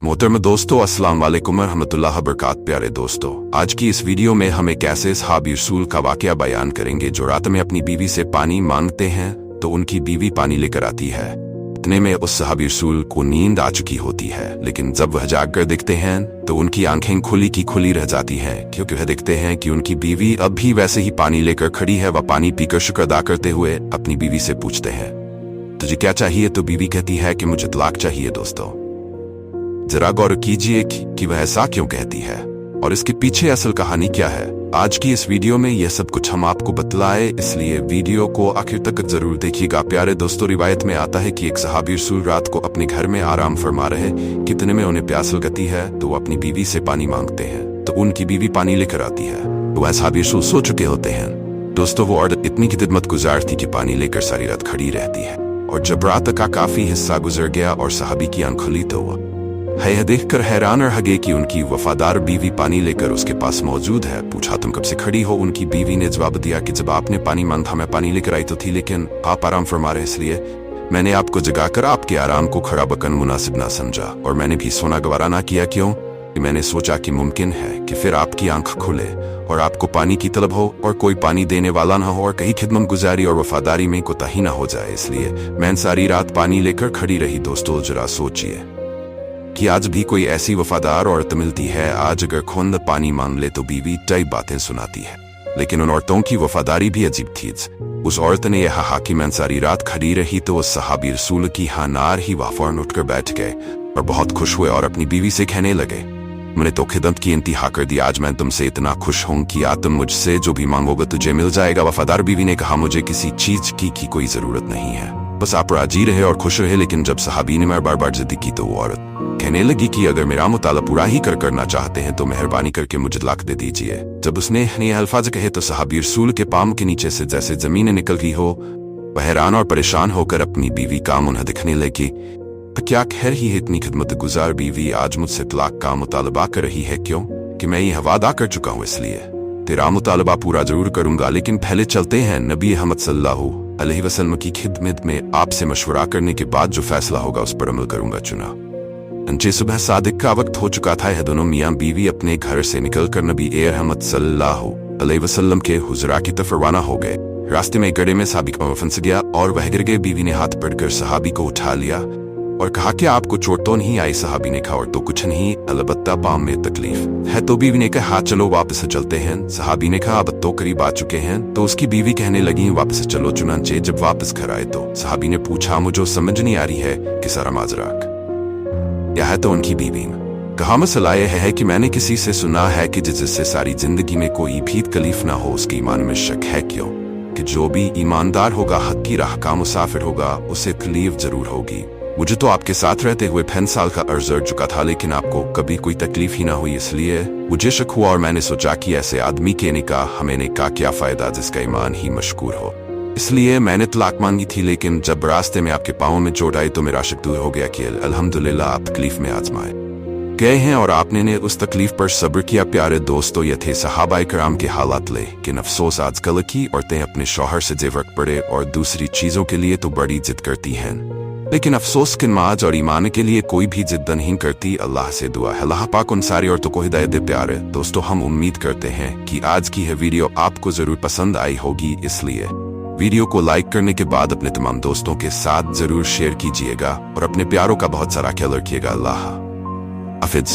मोहतरम दोस्तों, अस्सलाम वालेकुम रहमतुल्लाह बरकात। प्यारे दोस्तों, आज की इस वीडियो में हम एक ऐसे सहाबी रसूल का वाकया बयान करेंगे जो रात में अपनी बीवी से पानी मांगते हैं तो उनकी बीवी पानी लेकर आती है। इतने में उस सहाबी रसूल को नींद आ चुकी होती है, लेकिन जब वह जागकर दिखते हैं तो उनकी आंखें खुली की खुली रह जाती हैं, क्योंकि वह देखते हैं कि उनकी बीवी अब भी वैसे ही पानी लेकर खड़ी है। वह पानी पीकर शुक्र अदा करते हुए अपनी बीवी से पूछते हैं, तुझे क्या चाहिए? तो बीवी कहती है कि मुझे तलाक चाहिए। दोस्तों, जरा गौर कीजिए कि वह ऐसा क्यों कहती है और इसके पीछे असल कहानी क्या है। आज की इस वीडियो में यह सब कुछ हम आपको बतलाए, इसलिए वीडियो को आखिर तक जरूर देखिएगा। प्यारे दोस्तों, रिवायत में आता है कि एक सहाबी रसूल रात को अपने घर में आराम फरमा रहे, कितने में उन्हें प्यास लगती है तो वो अपनी बीवी से पानी मांगते हैं तो उनकी बीवी पानी लेकर आती है। तो वह सहाबी रसूल सो चुके होते हैं। दोस्तों, वो औरत इतनी खिदमत गुजार थी कि पानी लेकर सारी रात खड़ी रहती है, और जब रात का काफी हिस्सा गुजर गया और सहाबी की आंख खुली तो वह यह देखकर हैरान रह गए कि उनकी वफादार बीवी पानी लेकर उसके पास मौजूद है। पूछा, तुम कब से खड़ी हो? उनकी बीवी ने जवाब दिया कि जब आपने पानी मांगा मैं पानी लेकर आई तो थी, लेकिन आप आराम फरमा रहे इसलिए मैंने आपको जगाकर आपके आराम को खराब करना मुनासिब ना समझा, और मैंने भी सोना गवारा ना किया। क्यों? कि मैंने सोचा कि मुमकिन है कि फिर आपकी आंख खुले और आपको पानी की तलब हो और कोई पानी देने वाला ना हो और कहीं खिदमत गुजारी और वफादारी में कोताही ना हो जाए, इसलिए मैं सारी रात पानी लेकर खड़ी रही। दोस्तों, जरा सोचिए कि आज भी कोई ऐसी वफादार औरत मिलती है, आज अगर खुद पानी मांग ले तो बीवी कई बातें सुनाती है, लेकिन उन औरतों की वफादारी भी अजीब थी। उस औरत ने यह कहा कि मैं सारी रात खड़ी रही तो उस सहाबी रसूल की हानार ही वह फौरन उठकर बैठ गए और बहुत खुश हुए और अपनी बीवी से कहने लगे, मैंने तो खिदमत की इंतहा कर दी, आज मैं तुमसे इतना खुश हूं कि आज तुम मुझसे जो भी मांगोगे तुझे मिल जाएगा। वफादार बीवी ने कहा, मुझे किसी चीज की कोई जरूरत नहीं है, बस आप राजी रहे और खुश रहे। लेकिन जब सहाबी ने बार बार जिद की तो वो औरत कहने लगी कि अगर मेरा मुताला पूरा ही करना चाहते हैं तो मेहरबानी करके मुझे तलाक दे दीजिए। जब उसने ये अल्फाज कहे तो सहाबी रसूल के पाम के नीचे से जैसे जमीन निकल गई हो। वह हैरान और परेशान होकर अपनी बीवी का मुंह दिखने लगी। क्या खैर ही है इतनी खिदमत गुजार बीवी आज मुझसे तलाक का मुतालबा कर रही है? क्यों? कि मैं यह वादा कर चुका हूँ, इसलिए तेरा मुतालबा पूरा जरूर करूंगा, लेकिन पहले चलते हैं नबी अहमद सल्लल्लाहु अलैहि वसल्लम की खिदमत में। आपसे मशवरा करने के बाद जो फैसला होगा उस पर अमल करूंगा। चुना सुबह सादिक का वक्त हो चुका था। यह दोनों मियाँ बीवी अपने घर से निकलकर नबी अहमद सल्लल्लाहु अलैहि वसल्लम के हुजरा की तरफ रवाना हो गए। रास्ते में गड्ढे में सहाबी का फंस गया और वह गिर गए। बीवी ने हाथ पकड़कर सहाबी को उठा लिया और कहा कि आपको चोट तो नहीं आई? सहाबी ने कहा, और तो कुछ नहीं, अलबत्ता पाँव में तकलीफ है। तो बीवी ने कहा, चलो वापस चलते हैं। सहाबी ने कहा, अब तो करीब आ चुके हैं। तो उसकी बीवी कहने लगी, वापस चलो। चुनांचे जब वापस घर आए तो सहाबी ने पूछा, मुझे समझ नहीं आ रही है कि सारा माजरा क्या है? तो उनकी बीवी ने कहा, मसला यह है कि मैंने किसी से सुना है कि जिससे सारी जिंदगी में कोई भी तकलीफ ना हो उसके ईमान में शक है। क्यों? कि जो भी ईमानदार होगा, हक की राह का मुसाफिर होगा, उसे तकलीफ जरूर होगी। मुझे तो आपके साथ रहते हुए 5 साल का अर्ज चढ़ चुका था, लेकिन आपको कभी कोई तकलीफ ही ना हुई, इसलिए मुझे शक हुआ और मैंने सोचा कि ऐसे आदमी के निकाह हमें ने का क्या फायदा जिसका ईमान ही मशकूर हो, इसलिए मैंने तलाक मांगी थी। लेकिन जब रास्ते में आपके पाँव में चोट आई तो मेरा शक दूर हो गया कि अल्हम्दुलिल्लाह आप तकलीफ में आजमाए गए हैं और आपने ने उस तकलीफ पर सब्र किया। प्यारे दोस्तों, ये थे सहाबाए कराम के हालात। लेकिन अफसोस आजकल की औरतें अपने शौहर से जेवर पड़े और दूसरी चीजों के लिए तो बड़ी जिद करती हैं, लेकिन अफसोस कि नमाज और ईमान के लिए कोई भी जिद नहीं करती। अल्लाह से दुआ है अल्लाह पाक उन सारी औरतों को हिदायत दे। प्यारे दोस्तों, हम उम्मीद करते हैं कि आज की यह वीडियो आपको जरूर पसंद आई होगी, इसलिए वीडियो को लाइक करने के बाद अपने तमाम दोस्तों के साथ जरूर शेयर कीजिएगा और अपने प्यारों का बहुत सारा ख्याल रखिएगा। अल्लाह।